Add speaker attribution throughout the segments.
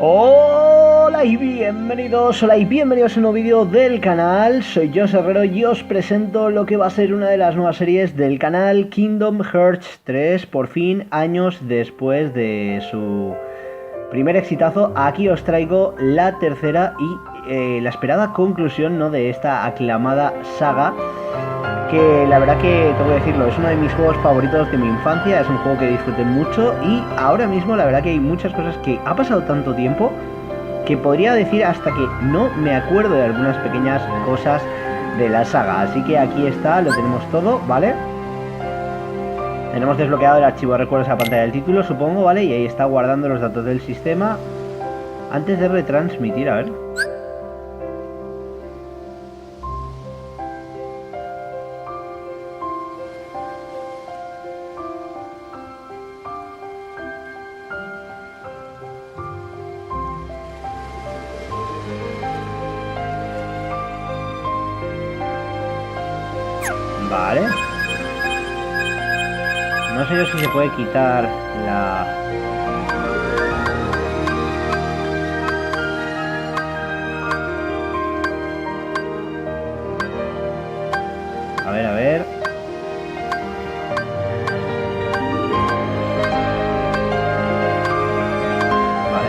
Speaker 1: Hola y bienvenidos a un nuevo vídeo del canal. Soy yo, Herrero, y os presento lo que va a ser una de las nuevas series del canal, Kingdom Hearts 3. Por fin, años después de su primer exitazo, aquí os traigo la tercera y la esperada conclusión, ¿no?, de esta aclamada saga, que la verdad que tengo que decirlo, es uno de mis juegos favoritos de mi infancia, es un juego que disfruté mucho y ahora mismo la verdad que hay muchas cosas que ha pasado tanto tiempo que podría decir hasta que no me acuerdo de algunas pequeñas cosas de la saga. Así que aquí está, lo tenemos todo, ¿vale? Tenemos desbloqueado el archivo de recuerdos a la pantalla del título, supongo, ¿vale? Y ahí está guardando los datos del sistema antes de retransmitir, a ver. Vale. No sé yo si se puede quitar la... A ver, a ver. Vale.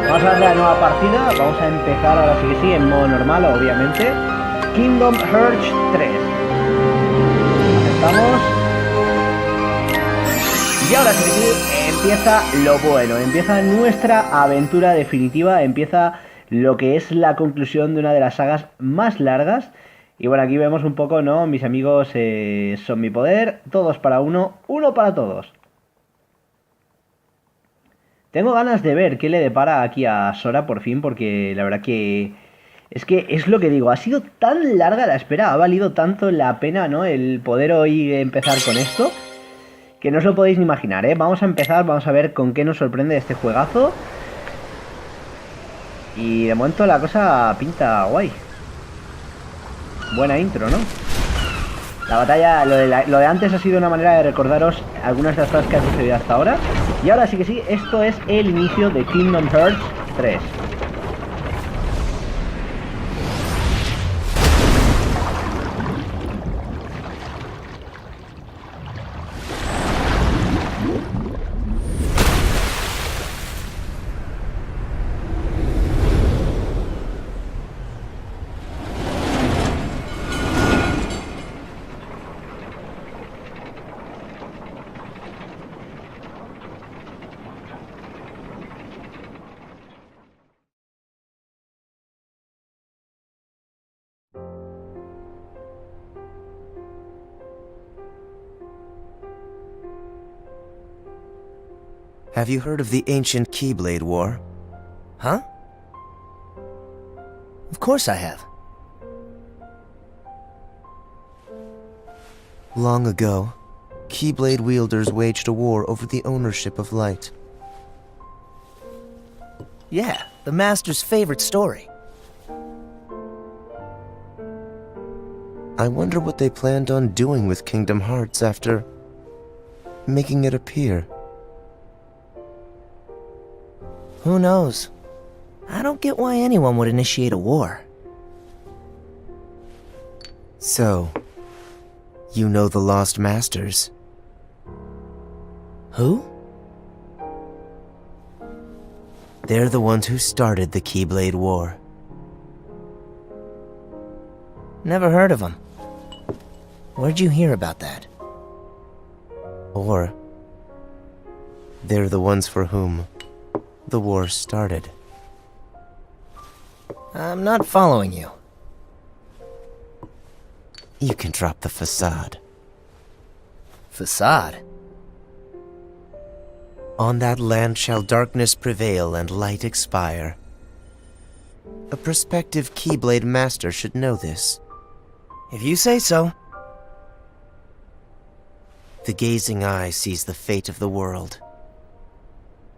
Speaker 1: Vamos a darle la nueva partida. Vamos a empezar ahora sí que sí, en modo normal, obviamente. Kingdom Hearts 3. Aceptamos. Y ahora sí que sí, empieza lo bueno. Empieza nuestra aventura definitiva. Empieza lo que es la conclusión de una de las sagas más largas. Y bueno, aquí vemos un poco, ¿no? Mis amigos son mi poder. Todos para uno, uno para todos. Tengo ganas de ver qué le depara aquí a Sora por fin, porque la verdad que es lo que digo, ha sido tan larga la espera, ha valido tanto la pena, ¿no?, el poder hoy empezar con esto, que no os lo podéis ni imaginar, ¿eh? Vamos a empezar, vamos a ver con qué nos sorprende este juegazo. Y de momento la cosa pinta guay. Buena intro, ¿no? La batalla, lo de antes ha sido una manera de recordaros algunas de las cosas que han sucedido hasta ahora. Y ahora sí que sí, esto es el inicio de Kingdom Hearts 3.
Speaker 2: Have you heard of the ancient Keyblade War?
Speaker 3: Huh? Of course I have.
Speaker 2: Long ago, Keyblade wielders waged a war over the ownership of light.
Speaker 3: Yeah, the Master's favorite story.
Speaker 2: I wonder what they planned on doing with Kingdom Hearts after making it appear.
Speaker 3: Who knows? I don't get why anyone would initiate a war.
Speaker 2: So, you know the Lost Masters?
Speaker 3: Who?
Speaker 2: They're the ones who started the Keyblade War.
Speaker 3: Never heard of them. Where'd you hear about that?
Speaker 2: Or, they're the ones for whom the war started.
Speaker 3: I'm not following you.
Speaker 2: You can drop the facade.
Speaker 3: Facade?
Speaker 2: On that land shall darkness prevail and light expire. A prospective Keyblade master should know this.
Speaker 3: If you say so.
Speaker 2: The gazing eye sees the fate of the world.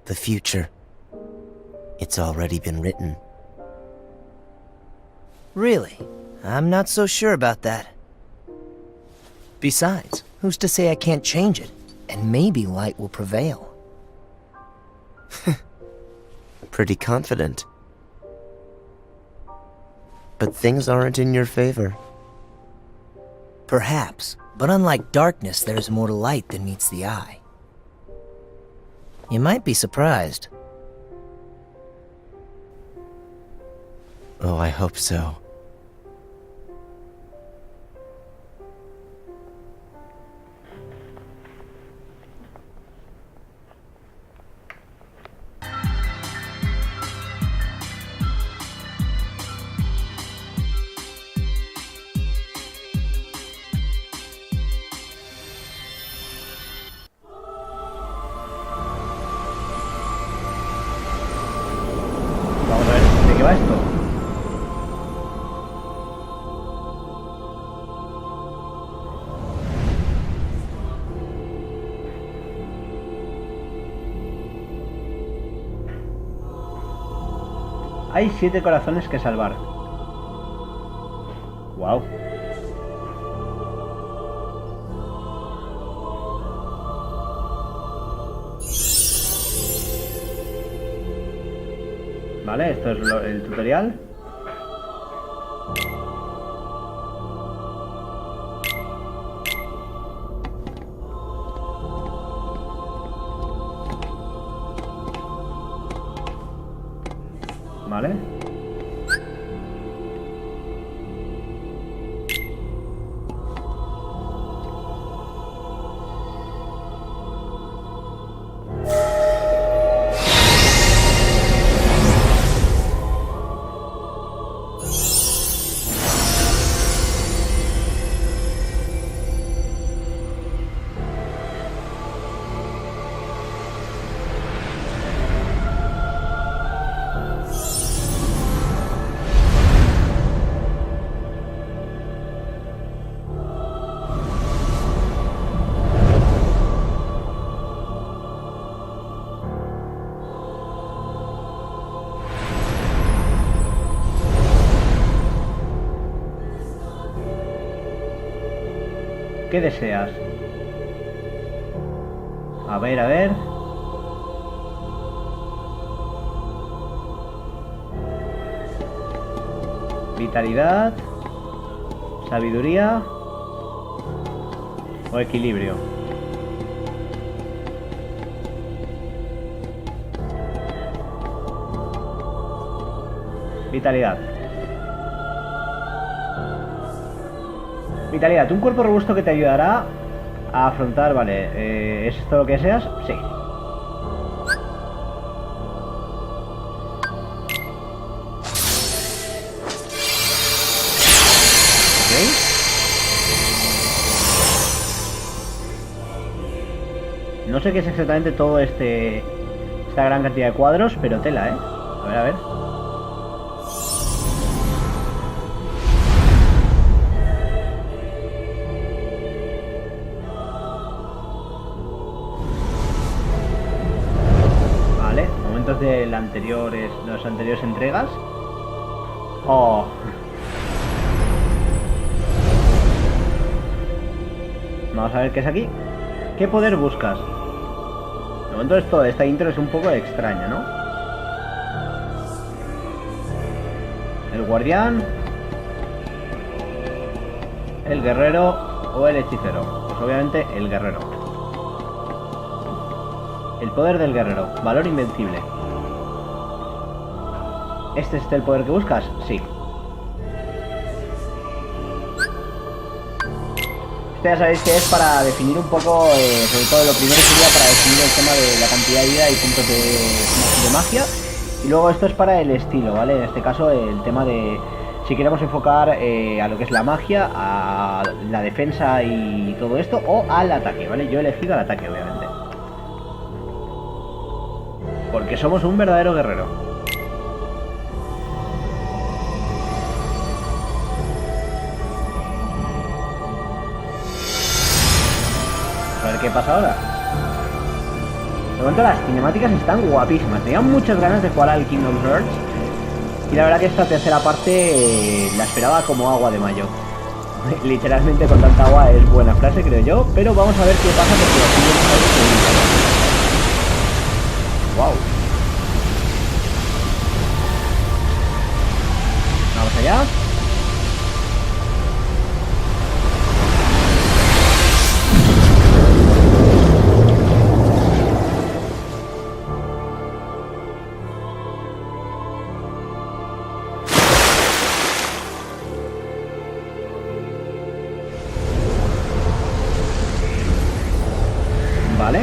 Speaker 2: The future. It's already been written.
Speaker 3: Really? I'm not so sure about that. Besides, who's to say I can't change it? And maybe light will prevail.
Speaker 2: pretty confident. But things aren't in your favor.
Speaker 3: Perhaps, but unlike darkness, there's more to light than meets the eye. You might be surprised.
Speaker 2: Oh, I hope so.
Speaker 1: Vamos a ver de qué va esto. Hay 7 corazones que salvar. Wow. Vale, esto es el tutorial. Vale. ¿Qué deseas? A ver, a ver. Vitalidad, sabiduría o equilibrio. Vitalidad. Vitalidad, un cuerpo robusto que te ayudará a afrontar, vale, ¿es esto lo que deseas? Sí. Ok. No sé qué es exactamente todo esta gran cantidad de cuadros, pero tela, ¿eh? A ver, a ver. De las anteriores entregas. Oh. Vamos a ver qué es aquí. ¿Qué poder buscas? De momento esta intro es un poco extraña, ¿no? El guardián, el guerrero o el hechicero. Pues obviamente el guerrero. El poder del guerrero, valor invencible. ¿Este es el poder que buscas? Sí. Este ya sabéis que es para definir un poco, sobre todo lo primero sería para definir el tema de la cantidad de vida y puntos de magia. Y luego esto es para el estilo, ¿vale? En este caso el tema de si queremos enfocar a lo que es la magia, a la defensa y todo esto, o al ataque, ¿vale? Yo he elegido al ataque, obviamente. Porque somos un verdadero guerrero. A ver qué pasa ahora. De momento las cinemáticas están guapísimas. Tenía muchas ganas de jugar al Kingdom Hearts. Y la verdad que esta tercera parte la esperaba como agua de mayo. Literalmente con tanta agua es buena frase, creo yo. Pero vamos a ver qué pasa porque aquí vamos a ver. Wow. Vamos allá. Vale.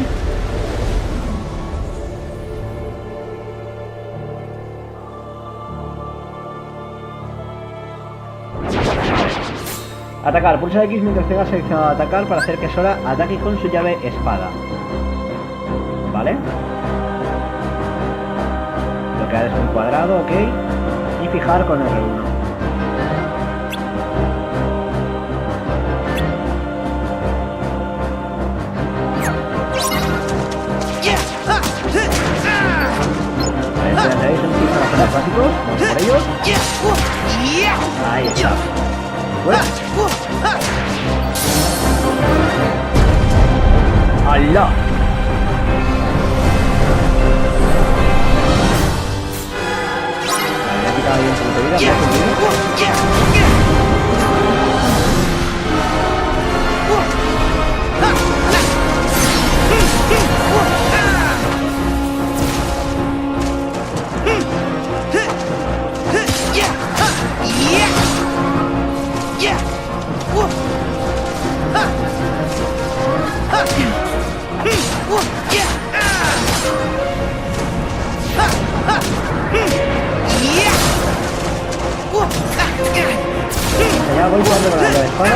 Speaker 1: Atacar. Pulsa X mientras tenga seleccionado atacar para hacer que Sora ataque con su llave espada. Vale. Bloquear es un cuadrado, ok. Y fijar con R1. ¿Tenéis un kit para hacer los básicos? Vamos por ellos. Ahí está. ¡Fuera! ¡Hala! Vale, me ha quitado ahí un poquito de vida. Ya voy jugando con la llave espada.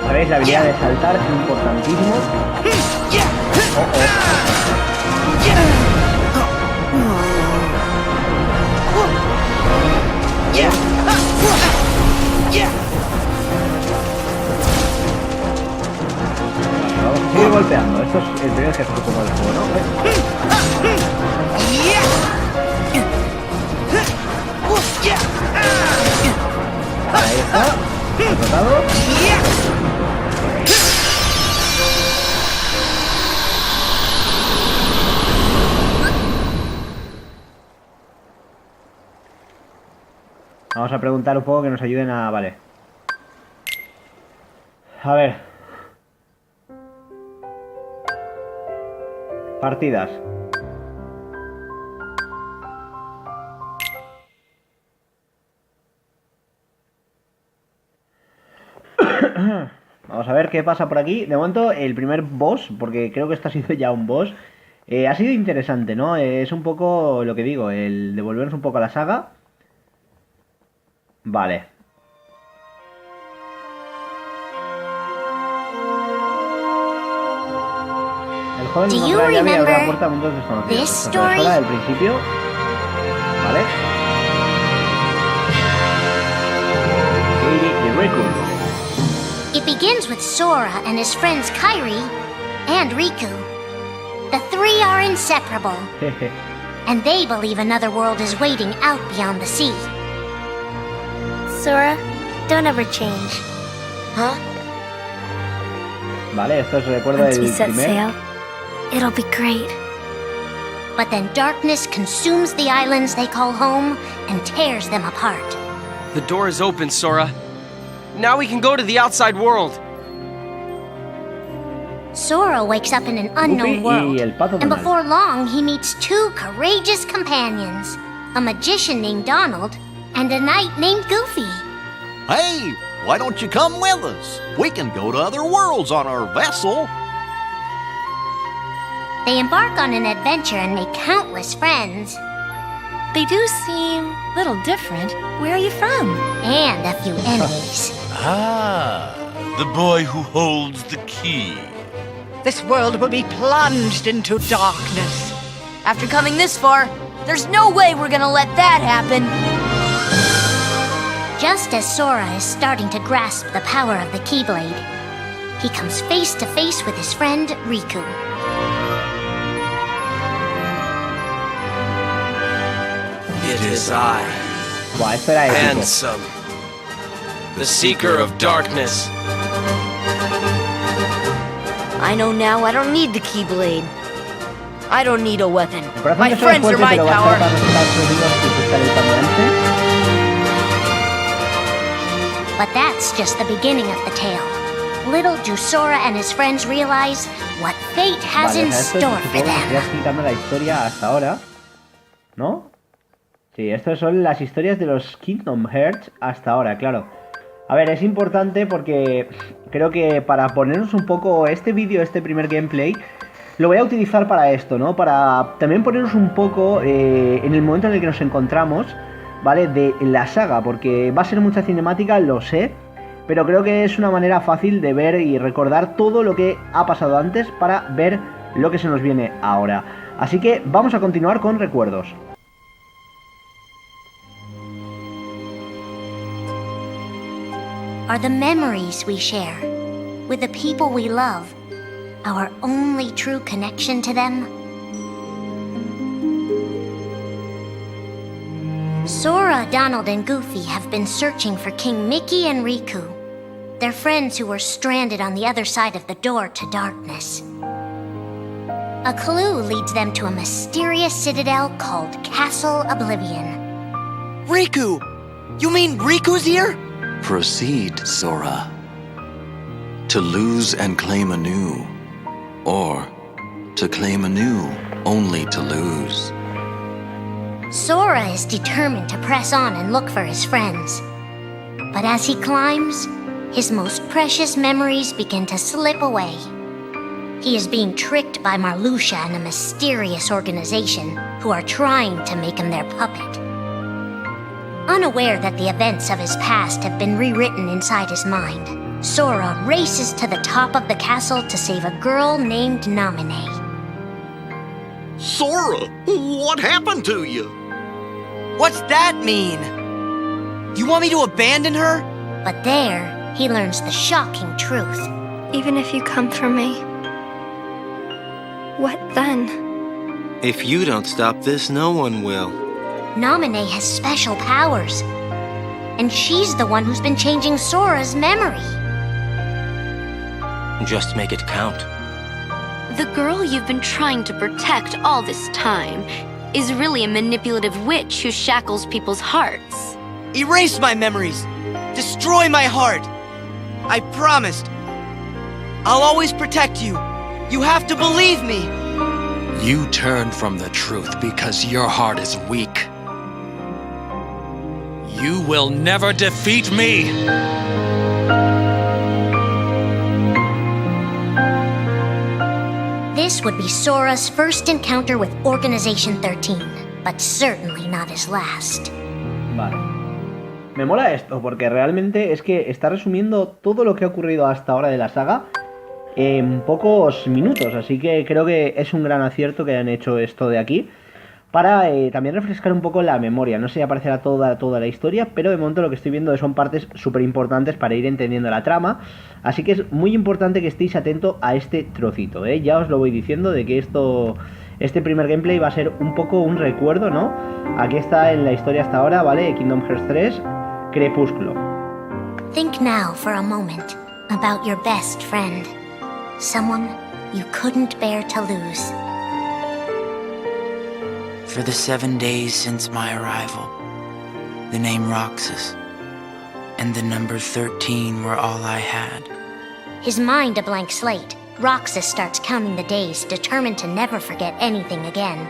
Speaker 1: ¿Sabéis? La habilidad de saltar es importantísimo. Vamos a seguir golpeando. Esto es el primer gesto como del juego, ¿no? Ahí está. Derrotado. Vamos a preguntar un poco que nos ayuden a... Vale. A ver. Partidas. Vamos a ver qué pasa por aquí. De momento el primer boss, porque creo que esto ha sido ya un boss, ha sido interesante, ¿no? Es un poco lo que digo, el devolvernos un poco a la saga. Vale. El joven encontrará la llave y abre la puerta a mundos desconocidos. Esto es Sora del principio. Vale. Y Riku.
Speaker 4: It begins with Sora and his friends Kairi and Riku. The three are inseparable. And they believe another world is waiting out beyond the sea.
Speaker 5: Sora, don't ever change.
Speaker 4: Huh?
Speaker 1: Vale, esto es recuerdo del
Speaker 5: Once we set
Speaker 1: primer.
Speaker 5: sail, it'll be great.
Speaker 4: But then darkness consumes the islands they call home and tears them apart.
Speaker 6: The door is open, Sora. Now we can go to the outside world.
Speaker 4: Sora wakes up in an unknown world, and before long he meets two courageous companions, a magician named Donald and a knight named Goofy.
Speaker 7: Hey, why don't you come with us? We can go to other worlds on our vessel.
Speaker 4: They embark on an adventure and make countless friends.
Speaker 5: They do seem a little different. Where are you from?
Speaker 4: And a few enemies.
Speaker 8: Ah, the boy who holds the key.
Speaker 9: This world will be plunged into darkness.
Speaker 10: After coming this far, there's no way we're gonna let that happen.
Speaker 4: Just as Sora is starting to grasp the power of the Keyblade, he comes face to face with his friend Riku.
Speaker 6: It is I,
Speaker 1: Buah, esto era épico.
Speaker 6: handsome, the seeker of darkness.
Speaker 10: I know now I don't need the Keyblade. I don't need a weapon. My
Speaker 1: que
Speaker 10: friends are my power.
Speaker 4: But that's just the beginning of the tale. Little do Sora and his friends realize what fate has in store for them.
Speaker 1: Estoy explicando la historia hasta ahora, ¿no? Sí, estas son las historias de los Kingdom Hearts hasta ahora, claro. A ver, es importante porque creo que para ponernos un poco este vídeo, este primer gameplay, lo voy a utilizar para esto, ¿no? Para también ponernos un poco en el momento en el que nos encontramos, ¿vale? De la saga, porque va a ser mucha cinemática, lo sé, pero creo que es una manera fácil de ver y recordar todo lo que ha pasado antes para ver lo que se nos viene ahora. Así que vamos a continuar con recuerdos.
Speaker 4: Are the memories we share with the people we love our only true connection to them? Sora, Donald, and Goofy have been searching for King Mickey and Riku, their friends who were stranded on the other side of the door to darkness. A clue leads them to a mysterious citadel called Castle Oblivion.
Speaker 11: Riku! You mean Riku's here?
Speaker 12: Proceed, Sora. To lose and claim anew, or to claim anew only to lose.
Speaker 4: Sora is determined to press on and look for his friends. But as he climbs, his most precious memories begin to slip away. He is being tricked by Marluxia and a mysterious organization who are trying to make him their puppet. Unaware that the events of his past have been rewritten inside his mind, Sora races to the top of the castle to save a girl named Naminé.
Speaker 7: Sora, what happened to you?
Speaker 11: What's that mean? You want me to abandon her?
Speaker 4: But there, he learns the shocking truth.
Speaker 5: Even if you come for me, what then?
Speaker 13: If you don't stop this, no one will.
Speaker 4: Naminé has special powers, and she's the one who's been changing Sora's memory.
Speaker 13: Just make it count.
Speaker 5: The girl you've been trying to protect all this time is really a manipulative witch who shackles people's hearts.
Speaker 11: Erase my memories! Destroy my heart! I promised. I'll always protect you. You have to believe me.
Speaker 12: You turn from the truth because your heart is weak.
Speaker 8: You will never defeat me!
Speaker 4: This would be Sora's first encounter with Organization 13, but certainly not his last.
Speaker 1: Vale. Me mola esto porque realmente es que está resumiendo todo lo que ha ocurrido hasta ahora de la saga en pocos minutos, así que creo que es un gran acierto que hayan hecho esto de aquí para también refrescar un poco la memoria. No sé si aparecerá toda la historia, pero de momento lo que estoy viendo son partes súper importantes para ir entendiendo la trama, así que es muy importante que estéis atentos a este trocito, ¿eh? Ya os lo voy diciendo de que este primer gameplay va a ser un poco un recuerdo, ¿no? Aquí está en la historia hasta ahora, ¿vale? Kingdom Hearts 3, Crepúsculo.
Speaker 4: Think now for a moment about your best friend, someone you couldn't bear to lose.
Speaker 14: For the 7 days since my arrival, the name Roxas and the number 13 were all I had.
Speaker 4: His mind a blank slate, Roxas starts counting the days, determined to never forget anything again.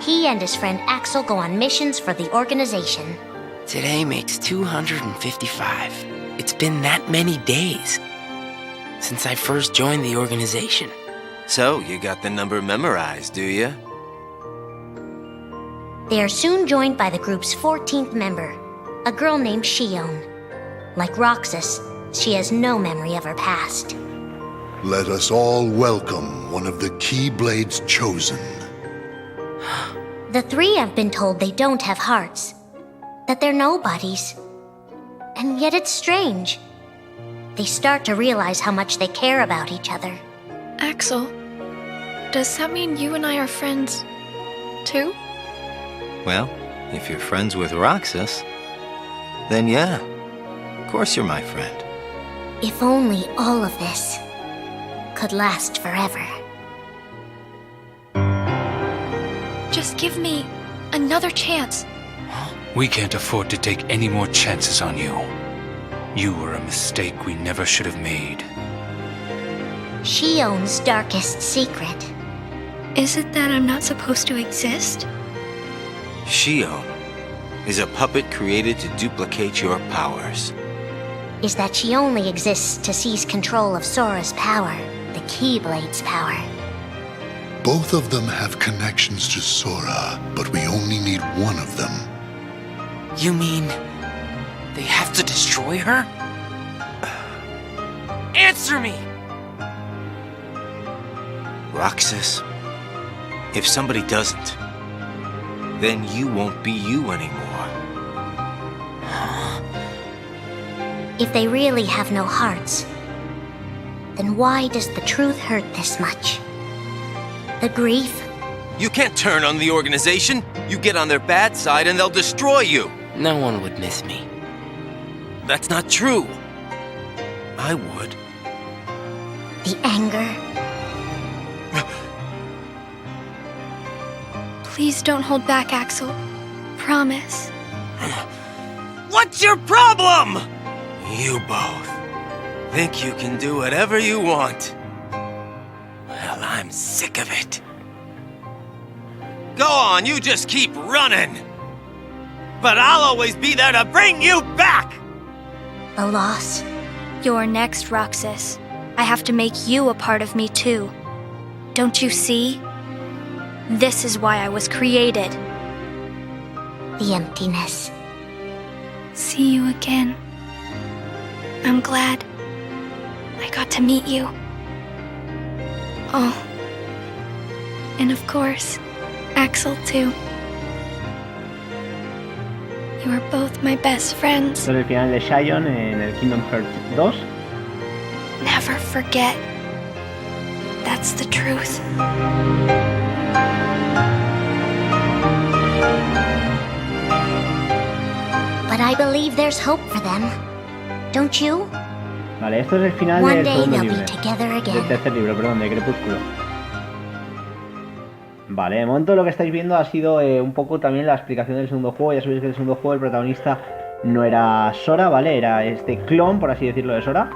Speaker 4: He and his friend Axel go on missions for the organization.
Speaker 14: Today makes 255. It's been that many days since I first joined the organization.
Speaker 13: So, you got the number memorized, do you?
Speaker 4: They are soon joined by the group's 14th member, a girl named Shion. Like Roxas, she has no memory of her past.
Speaker 15: Let us all welcome one of the Keyblades chosen.
Speaker 4: The three have been told they don't have hearts, that they're nobodies. And yet it's strange. They start to realize how much they care about each other.
Speaker 5: Axel, does that mean you and I are friends, too?
Speaker 13: Well, if you're friends with Roxas, then yeah. course you're my friend.
Speaker 4: If only all of this could last forever.
Speaker 16: Just give me another chance.
Speaker 12: We can't afford to take any more chances on you. You were a mistake we never should have made.
Speaker 4: Shion's darkest secret.
Speaker 16: Is it that I'm not supposed to exist?
Speaker 13: Shion is a puppet created to duplicate your powers.
Speaker 4: Is that she only exists to seize control of Sora's power, the Keyblade's power.
Speaker 15: Both of them have connections to Sora, but we only need one of them.
Speaker 14: You mean they have to destroy her? Answer me!
Speaker 13: Roxas, if somebody doesn't, then you won't be you anymore.
Speaker 4: If they really have no hearts, then why does the truth hurt this much? The grief?
Speaker 13: You can't turn on the organization. You get on their bad side and they'll destroy you.
Speaker 14: No one would miss me.
Speaker 13: That's not true. I would.
Speaker 4: The anger?
Speaker 16: Please don't hold back, Axel. Promise.
Speaker 13: What's your problem? You both think you can do whatever you want. Well, I'm sick of it. Go on, you just keep running. But I'll always be there to bring you back!
Speaker 4: The loss?
Speaker 16: You're next, Roxas. I have to make you a part of me too. Don't you see? This is why I was created.
Speaker 4: The emptiness.
Speaker 16: See you again. I'm glad I got to meet you. Oh. And of course, Axel too. You are both my best friends.
Speaker 1: Esto es el final de Shion en el Kingdom Hearts 2.
Speaker 16: Never forget. That's the truth.
Speaker 4: But I believe there's hope for them. Don't you?
Speaker 1: Vale, esto es el final
Speaker 4: One
Speaker 1: del
Speaker 4: day
Speaker 1: segundo
Speaker 4: they'll
Speaker 1: libro.
Speaker 4: be together
Speaker 1: Del
Speaker 4: again.
Speaker 1: tercer libro, perdón, de Crepúsculo. Vale, de momento lo que estáis viendo ha sido un poco también la explicación del segundo juego. Ya sabéis que el segundo juego el protagonista no era Sora, ¿vale? Era este clon, por así decirlo, de Sora.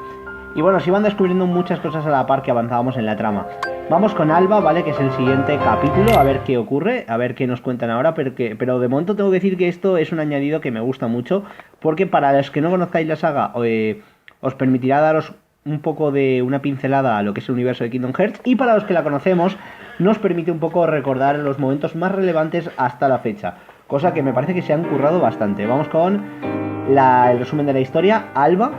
Speaker 1: Y bueno, se iban descubriendo muchas cosas a la par que avanzábamos en la trama. Vamos con Alba, ¿vale? Que es el siguiente capítulo, a ver qué ocurre, a ver qué nos cuentan ahora. Pero de momento tengo que decir que esto es un añadido que me gusta mucho, porque para los que no conozcáis la saga, os permitirá daros un poco de una pincelada a lo que es el universo de Kingdom Hearts, y para los que la conocemos nos permite un poco recordar los momentos más relevantes hasta la fecha, cosa que me parece que se han currado bastante. Vamos con el resumen de la historia. Alba.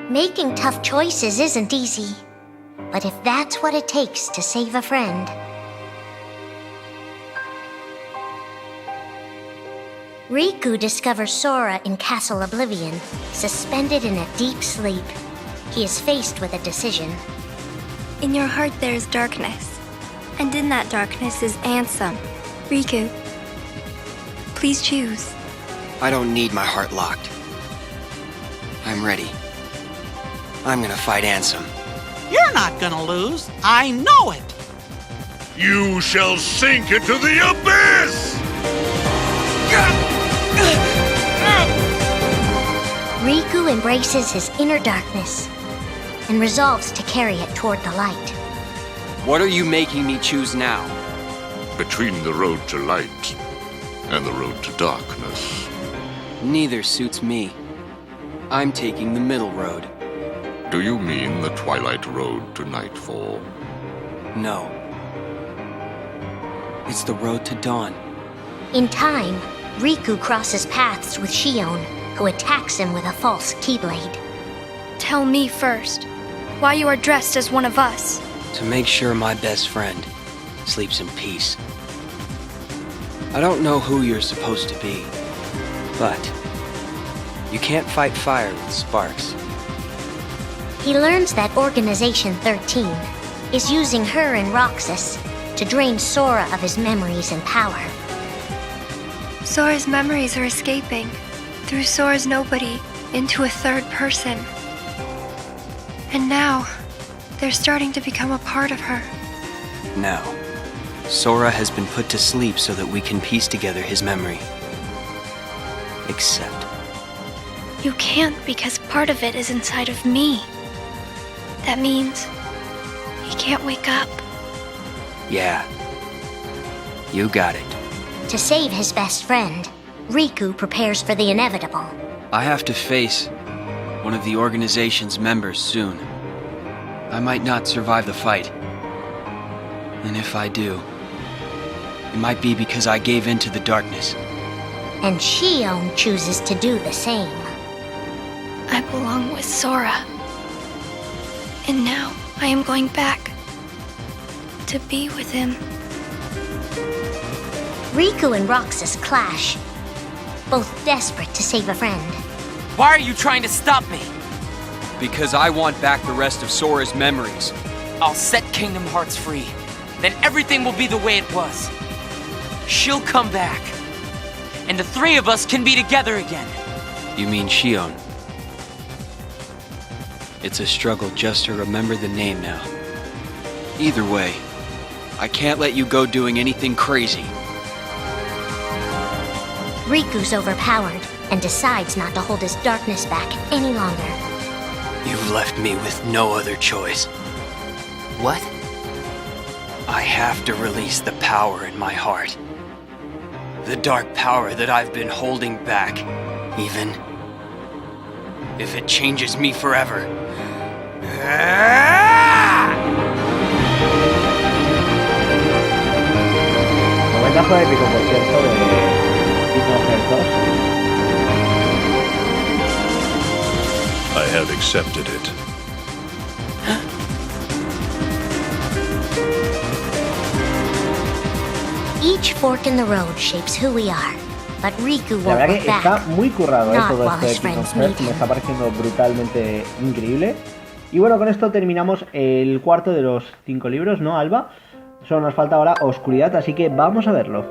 Speaker 4: Making tough choices isn't easy, but if that's what it takes to save a friend. Riku discovers Sora in Castle Oblivion, suspended in a deep sleep. He is faced with a decision.
Speaker 16: In your heart there is darkness, and in that darkness is Ansem. Riku, please choose.
Speaker 14: I don't need my heart locked. I'm ready. I'm gonna fight Ansem.
Speaker 9: You're not gonna lose. I know it.
Speaker 15: You shall sink into the abyss!
Speaker 4: Riku embraces his inner darkness and resolves to carry it toward the light.
Speaker 11: What are you making me choose now?
Speaker 15: Between the road to light and the road to darkness.
Speaker 11: Neither suits me. I'm taking the middle road.
Speaker 15: Do you mean the twilight road to nightfall?
Speaker 11: No. It's the road to dawn.
Speaker 4: In time, Riku crosses paths with Shion, who attacks him with a false Keyblade.
Speaker 16: Tell me first, why you are dressed as one of us.
Speaker 14: To make sure my best friend sleeps in peace. I don't know who you're supposed to be, but you can't fight fire with sparks.
Speaker 4: He learns that Organization 13 is using her and Roxas to drain Sora of his memories and power.
Speaker 16: Sora's memories are escaping. Through Sora's nobody, into a third person. And now, they're starting to become a part of her.
Speaker 14: Now, Sora has been put to sleep so that we can piece together his memory. Except...
Speaker 16: You can't because part of it is inside of me. That means he can't wake up.
Speaker 14: Yeah. You got it.
Speaker 4: To save his best friend, Riku prepares for the inevitable.
Speaker 14: I have to face one of the organization's members soon. I might not survive the fight. And if I do, it might be because I gave in to the darkness.
Speaker 4: And Shion chooses to do the same.
Speaker 16: I belong with Sora. And now I am going back to be with him.
Speaker 4: Riku and Roxas clash, both desperate to save a friend.
Speaker 11: Why are you trying to stop me?
Speaker 14: Because I want back the rest of Sora's memories.
Speaker 11: I'll set Kingdom Hearts free. Then everything will be the way it was. She'll come back. And the three of us can be together again.
Speaker 14: You mean Shion? It's a struggle just to remember the name now. Either way, I can't let you go doing anything crazy.
Speaker 4: Riku's overpowered and decides not to hold his darkness back any longer.
Speaker 14: You've left me with no other choice.
Speaker 11: What?
Speaker 14: I have to release the power in my heart. The dark power that I've been holding back, even if it changes me forever.
Speaker 1: Momentazo épico, por cierto, de Kingdom Hearts 2.
Speaker 15: I have accepted it.
Speaker 4: Each fork in the road shapes who we are, but Riku
Speaker 1: La
Speaker 4: won't
Speaker 1: verdad
Speaker 4: look
Speaker 1: que está
Speaker 4: back.
Speaker 1: muy currado
Speaker 4: Not
Speaker 1: todo
Speaker 4: while
Speaker 1: esto de
Speaker 4: his
Speaker 1: Kingdom
Speaker 4: friends
Speaker 1: Hearts,
Speaker 4: meet
Speaker 1: me
Speaker 4: him.
Speaker 1: está pareciendo brutalmente increíble. Y bueno, con esto terminamos el cuarto de los 5 libros, ¿no, Alba? Solo nos falta ahora Oscuridad, así que vamos a verlo.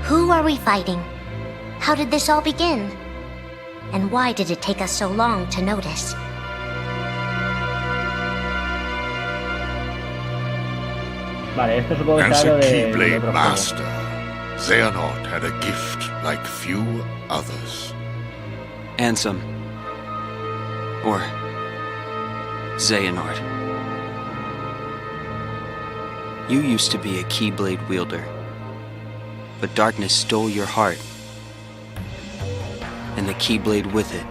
Speaker 4: Who are we fighting? How did this all begin? And why did it take us so long to notice?
Speaker 1: Vale, esto supongo que
Speaker 15: As
Speaker 1: será
Speaker 15: a
Speaker 1: lo de
Speaker 15: Keyblade
Speaker 1: otro
Speaker 15: master, Xehanort had a gift like few others.
Speaker 14: Ansem. Or Xehanort. You used to be a Keyblade wielder, but darkness stole your heart, and the Keyblade with it.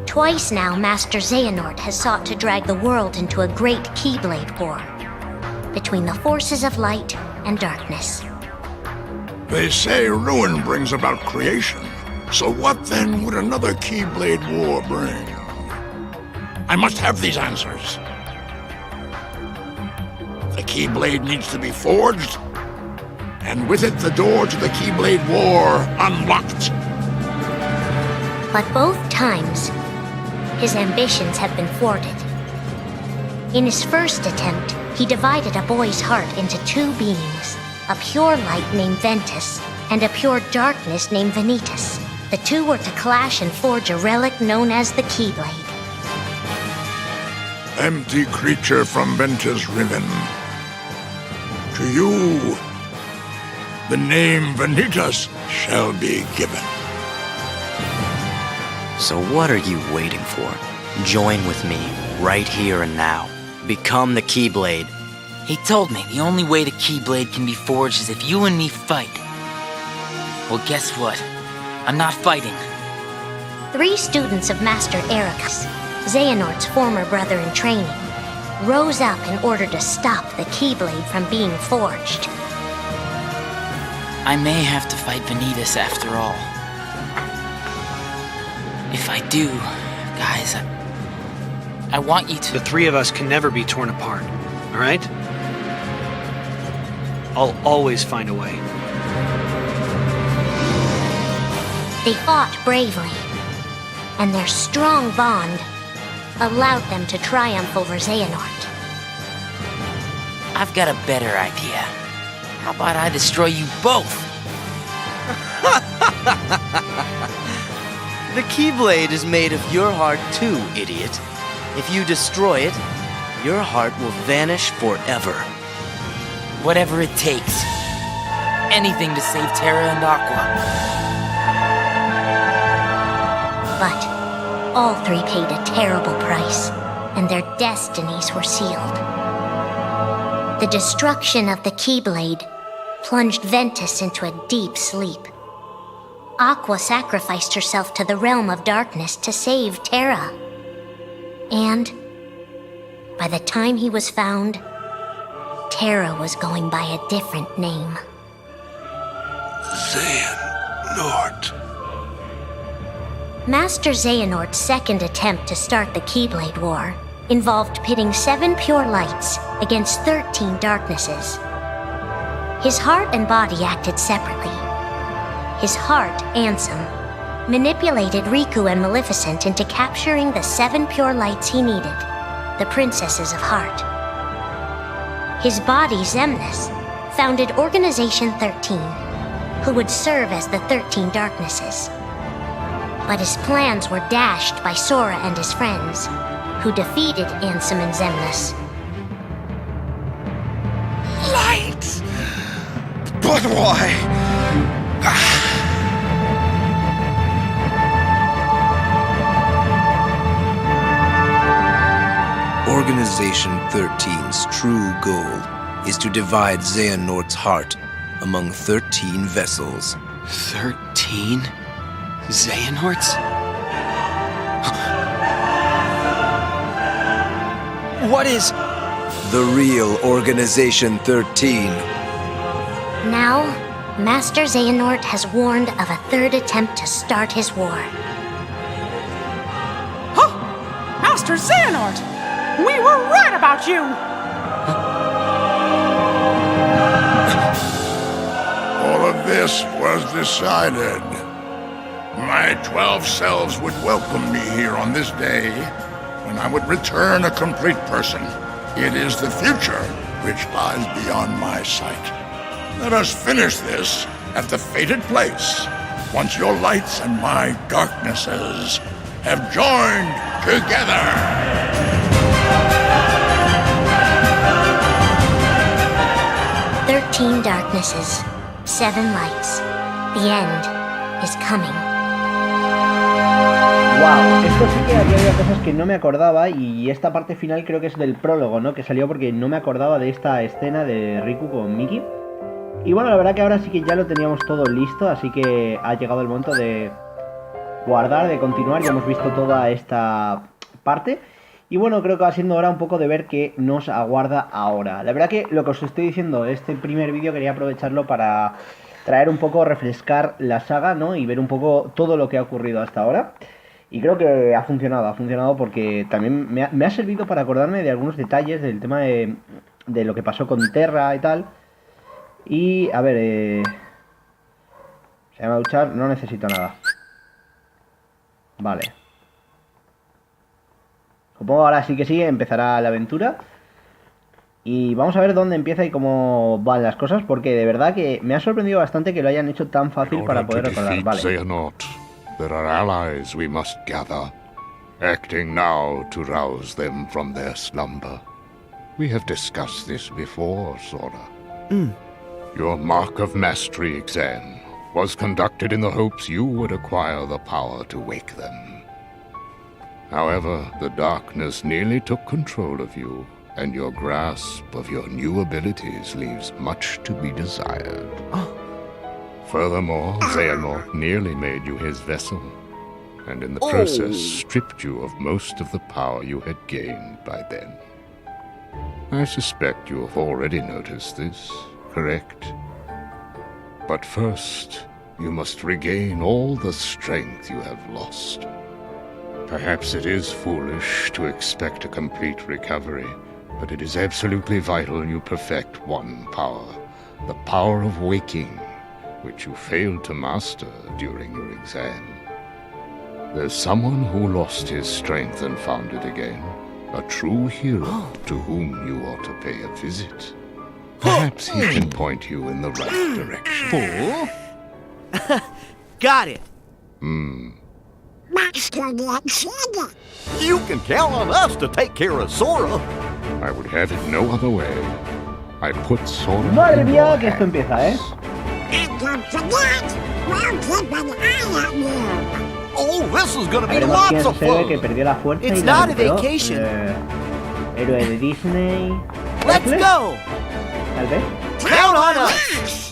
Speaker 4: Twice now, Master Xehanort has sought to drag the world into a great Keyblade war between the forces of light and darkness.
Speaker 15: They say ruin brings about creation. So what then would another Keyblade war bring? I must have these answers. The Keyblade needs to be forged, and with it the door to the Keyblade war unlocked.
Speaker 4: But both times, his ambitions have been thwarted. In his first attempt, he divided a boy's heart into two beings, a pure light named Ventus and a pure darkness named Vanitas. The two were to clash and forge a relic known as the Keyblade.
Speaker 15: Empty creature from Ventus Riven. To you, the name Vanitas shall be given.
Speaker 17: So what are you waiting for? Join with me, right here and now. Become the Keyblade.
Speaker 11: He told me the only way the Keyblade can be forged is if you and me fight. Well, guess what? I'm not fighting.
Speaker 4: 3 students of Master Ericus, Xehanort's former brother in training, rose up in order to stop the Keyblade from being forged.
Speaker 11: I may have to fight Vanitas after all. If I do, guys, I want you to...
Speaker 18: The three of us can never be torn apart, all right?
Speaker 14: I'll always find a way.
Speaker 4: They fought bravely, and their strong bond allowed them to triumph over Xehanort.
Speaker 11: I've got a better idea. How about I destroy you both? The Keyblade is made of your heart too, idiot. If you destroy it, your heart will vanish forever. Whatever it takes. Anything to save Terra and Aqua.
Speaker 4: But all three paid a terrible price, and their destinies were sealed. The destruction of the Keyblade plunged Ventus into a deep sleep. Aqua sacrificed herself to the realm of darkness to save Terra. And by the time he was found, Terra was going by a different name.
Speaker 15: Xehanort.
Speaker 4: Master Xehanort's second attempt to start the Keyblade War involved pitting 7 pure lights against 13 darknesses. His heart and body acted separately. His heart, Ansem, manipulated Riku and Maleficent into capturing the 7 pure lights he needed, the Princesses of Heart. His body, Xemnas, founded Organization 13, who would serve as the 13 darknesses. But his plans were dashed by Sora and his friends, who defeated Ansem and Xemnas.
Speaker 15: Light! But why?
Speaker 18: Organization 13's true goal is to divide Xehanort's heart among 13 vessels.
Speaker 14: 13? Xehanorts? What is...
Speaker 18: The real Organization 13.
Speaker 4: Now, Master Xehanort has warned of a third attempt to start his war.
Speaker 19: Huh? Master Xehanort! We were right about you!
Speaker 15: All of this was decided. My 12 selves would welcome me here on this day, when I would return a complete person. It is the future which lies beyond my sight. Let us finish this at the fated place, once your lights and my darknesses have joined together.
Speaker 4: 13 darknesses, 7 lights. The end is coming.
Speaker 1: Wow, esto sí que había cosas que no me acordaba, y esta parte final creo que es del prólogo, ¿no? Que salió porque no me acordaba de esta escena de Riku con Mickey. Y bueno, la verdad que ahora sí que ya lo teníamos todo listo, así que ha llegado el momento de guardar, de continuar. Ya hemos visto toda esta parte. Y bueno, creo que va siendo hora un poco de ver qué nos aguarda ahora. La verdad que lo que os estoy diciendo, este primer vídeo quería aprovecharlo para traer un poco, refrescar la saga, ¿no? Y ver un poco todo lo que ha ocurrido hasta ahora. Y creo que ha funcionado porque también me ha servido para acordarme de algunos detalles del tema de lo que pasó con Terra y tal. Y, a ver, se llama duchar, no necesito nada. Vale. Supongo ahora sí que sí, empezará la aventura. Y vamos a ver dónde empieza y cómo van las cosas, porque de verdad que me ha sorprendido bastante que lo hayan hecho tan fácil para poder recordar. Vale.
Speaker 15: There are allies we must gather, acting now to rouse them from their slumber. We have discussed this before, Sora. Your Mark of Mastery exam was conducted in the hopes you would acquire the power to wake them. However, the darkness nearly took control of you, and your grasp of your new abilities leaves much to be desired. Furthermore, Xehanort nearly made you his vessel, and in the process stripped you of most of the power you had gained by then. I suspect you have already noticed this, correct? But first, you must regain all the strength you have lost. Perhaps it is foolish to expect a complete recovery, but it is absolutely vital you perfect one power the power of waking, which you failed to master during your exam. There's someone who lost his strength and found it again. A true hero to whom you ought to pay a visit. Perhaps he can point you in the right direction.
Speaker 11: Got it.
Speaker 7: You can count on us to take care of Sora.
Speaker 15: I would have it no other way. I put Sora
Speaker 1: Madre
Speaker 15: in
Speaker 1: mía,
Speaker 15: your
Speaker 1: que esto empieza, ¿eh?
Speaker 7: And don't forget, we'll keep an eye on you. Oh, this is gonna be
Speaker 1: Veremos quién
Speaker 7: lots
Speaker 1: es
Speaker 7: of
Speaker 1: ese héroe
Speaker 7: fun.
Speaker 1: que perdió la fuerza
Speaker 11: It's
Speaker 1: y la
Speaker 11: not a
Speaker 1: recuperó.
Speaker 11: vacation.
Speaker 1: Héroe de Disney.
Speaker 11: Let's go.
Speaker 1: Tal vez.
Speaker 11: Count on us.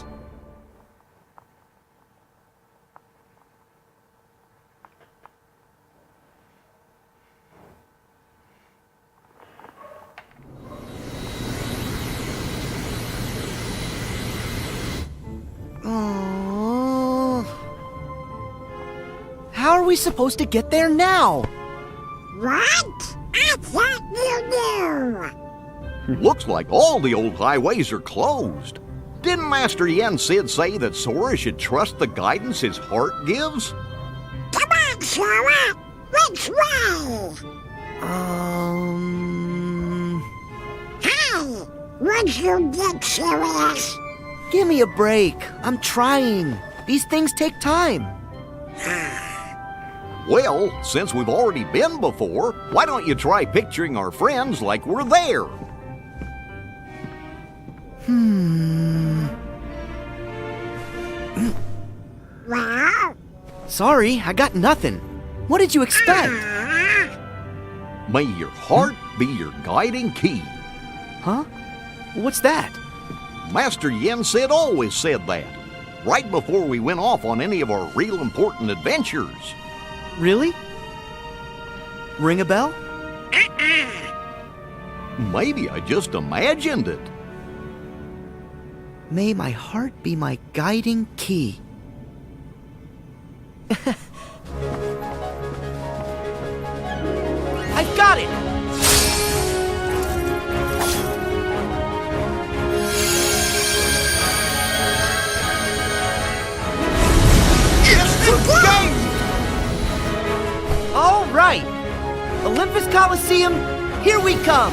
Speaker 3: How are we supposed to get there now?
Speaker 7: What? I thought you knew. Looks like all the old highways are closed. Didn't Master Yen Sid say that Sora should trust the guidance his heart gives? Come on, Sora! Which way? Hey! Would you get serious?
Speaker 3: Give me a break. I'm trying. These things take time.
Speaker 7: Well, since we've already been before, why don't you try picturing our friends like we're there?
Speaker 3: Wow. Sorry, I got nothing. What did you expect?
Speaker 7: May your heart be your guiding key.
Speaker 3: Huh? What's that?
Speaker 7: Master Yen Sid always said that, right before we went off on any of our real important adventures.
Speaker 3: Really? Ring a bell?
Speaker 7: Maybe I just imagined it.
Speaker 3: May my heart be my guiding key. I've got it!
Speaker 7: It's the gate!
Speaker 3: All right! Olympus Coliseum, here we come!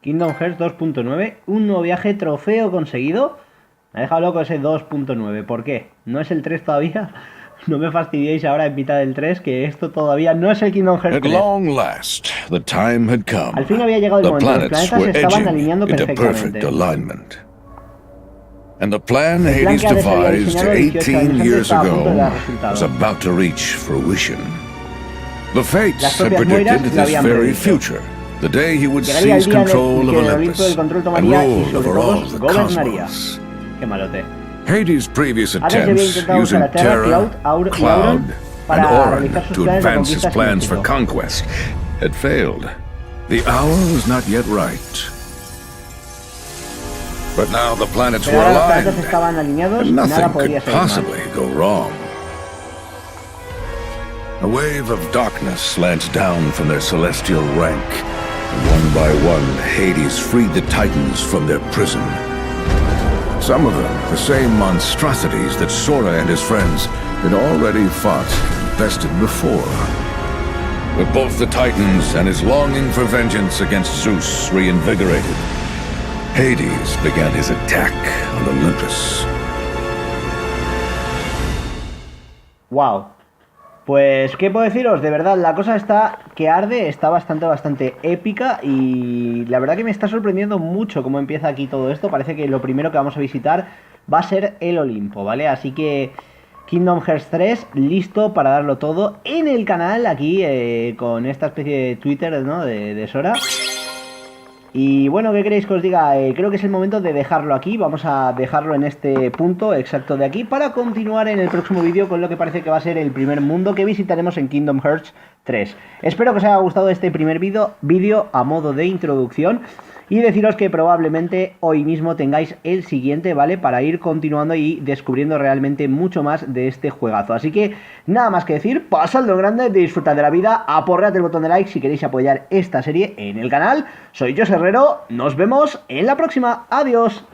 Speaker 1: Kingdom Hearts 2.9, un nuevo viaje, trofeo conseguido. Me ha dejado loco ese 2.9. ¿Por qué? ¿No es el 3 todavía? No me fastidiéis ahora en mitad del 3, que esto todavía no es el Kingdom Hearts 3.
Speaker 20: At long last, the time had come.
Speaker 1: Al fin había llegado el momento. Los planetas se estaban alineando
Speaker 20: into
Speaker 1: perfectamente.
Speaker 20: perfect alignment. And the plan Hades devised 18 years ago was about to reach fruition. The fates had predicted this very future, the day he would seize control of Olympus and rule over all the cosmos.
Speaker 1: Qué malote.
Speaker 20: Hades' previous attempts using Terra, Cloud, and Orin to advance his plans for conquest had failed. The hour was not yet right. But now the planets were aligned, and nothing could possibly go wrong. A wave of darkness slants down from their celestial rank, and one by one, Hades freed the Titans from their prison. Some of them, the same monstrosities that Sora and his friends had already fought and bested before. With both the Titans and his longing for vengeance against Zeus reinvigorated, Hades began his attack on Olympus.
Speaker 1: Wow. Pues, ¿qué puedo deciros? De verdad, la cosa está que arde, está bastante épica y la verdad que me está sorprendiendo mucho cómo empieza aquí todo esto. Parece que lo primero que vamos a visitar va a ser el Olimpo, ¿vale? Así que Kingdom Hearts 3 listo para darlo todo en el canal, aquí con esta especie de Twitter, ¿no? de Sora. Y bueno, ¿qué queréis que os diga? Creo que es el momento de dejarlo aquí. Vamos a dejarlo en este punto exacto de aquí para continuar en el próximo vídeo con lo que parece que va a ser el primer mundo que visitaremos en Kingdom Hearts 3. Espero que os haya gustado este primer vídeo a modo de introducción. Y deciros que probablemente hoy mismo tengáis el siguiente, ¿vale? Para ir continuando y descubriendo realmente mucho más de este juegazo. Así que nada más que decir, pasadlo en grande, disfrutad de la vida, aporread el botón de like si queréis apoyar esta serie en el canal. Soy José Herrero, nos vemos en la próxima. Adiós.